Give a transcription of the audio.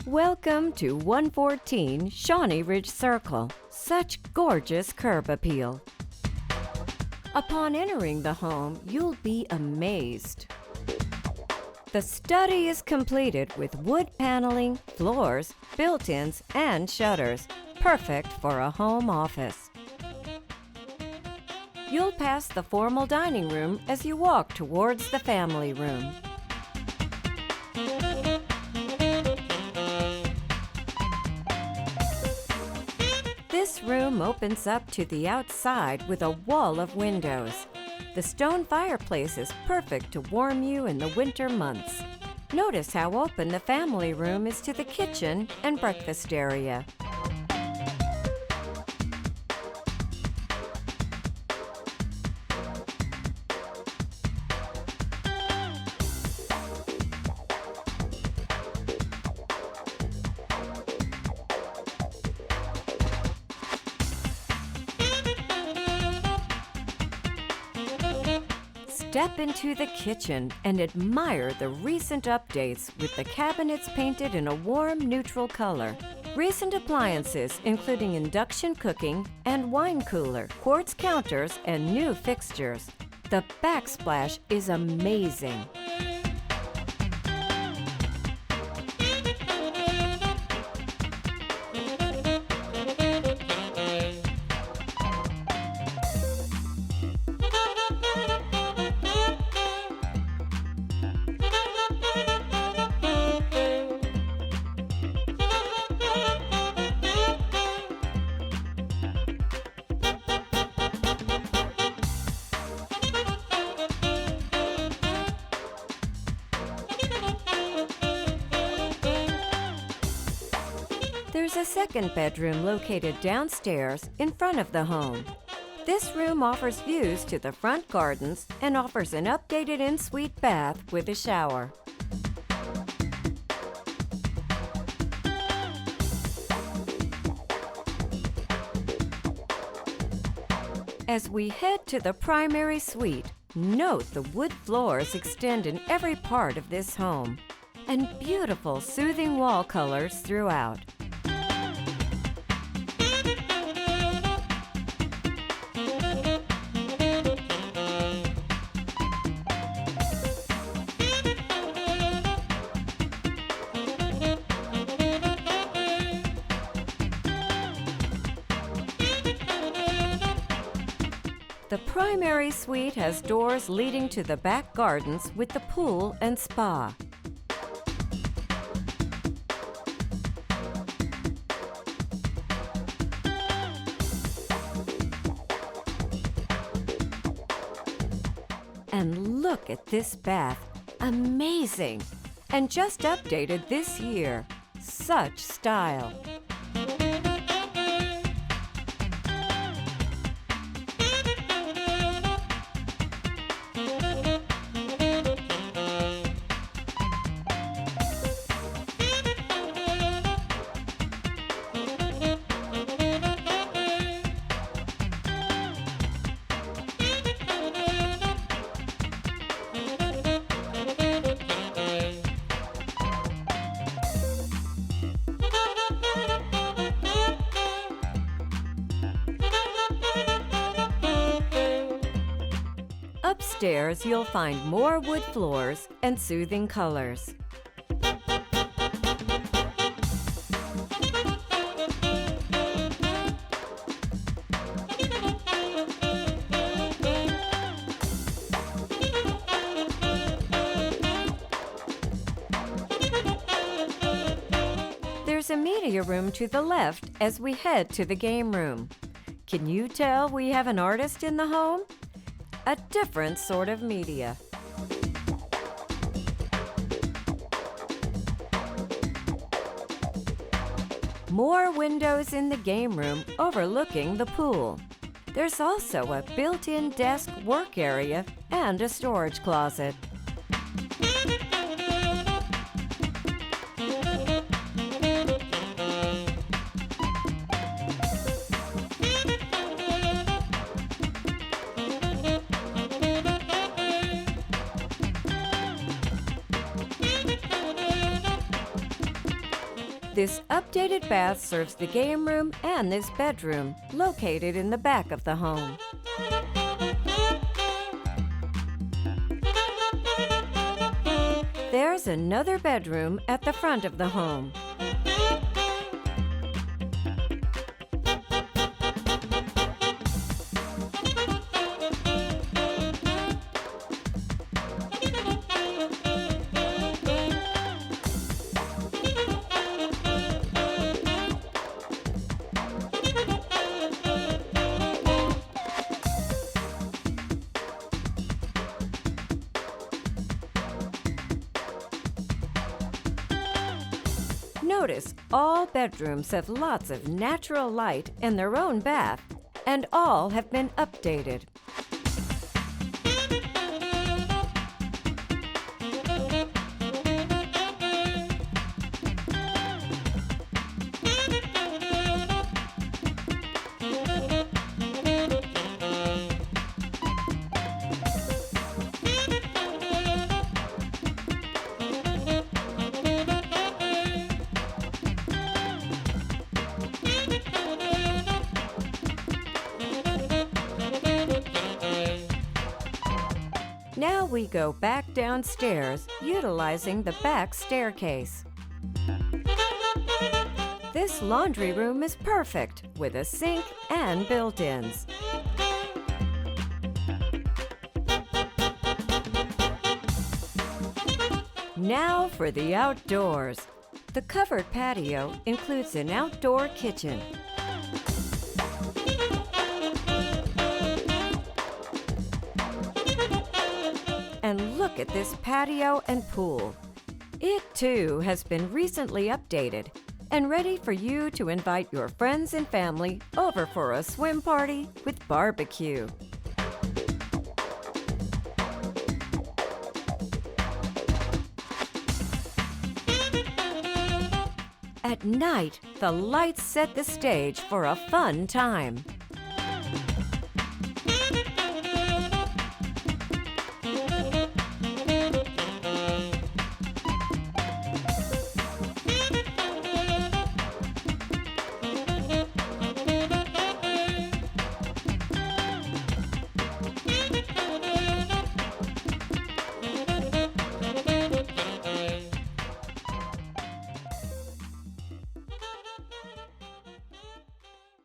Welcome to 114 Shawnee Ridge Circle. Such gorgeous curb appeal. Upon entering the home, you'll be amazed. The study is completed with wood paneling, floors, built-ins, and shutters, perfect for a home office. You'll pass the formal dining room as you walk towards the family room. This room opens up to the outside with a wall of windows. The stone fireplace is perfect to warm you in the winter months. Notice how open the family room is to the kitchen and breakfast area. Step into the kitchen and admire the recent updates with the cabinets painted in a warm, neutral color. Recent appliances including induction cooking and wine cooler, quartz counters, and new fixtures. The backsplash is amazing. There's a second bedroom located downstairs in front of the home. This room offers views to the front gardens and offers an updated en-suite bath with a shower. As we head to the primary suite, note the wood floors extend in every part of this home, and beautiful, soothing wall colors throughout. The primary suite has doors leading to the back gardens with the pool and spa. And look at this bath. Amazing! And just updated this year. Such style. Upstairs, you'll find more wood floors and soothing colors. There's a media room to the left as we head to the game room. Can you tell we have an artist in the home? A different sort of media. More windows in the game room overlooking the pool. There's also a built-in desk work area and a storage closet. This updated bath serves the game room and this bedroom, located in the back of the home. There's another bedroom at the front of the home. Notice all bedrooms have lots of natural light and their own bath, and all have been updated. Now we go back downstairs, utilizing the back staircase. This laundry room is perfect, with a sink and built-ins. Now for the outdoors. The covered patio includes an outdoor kitchen. And look at this patio and pool. It too has been recently updated and ready for you to invite your friends and family over for a swim party with barbecue. At night, the lights set the stage for a fun time.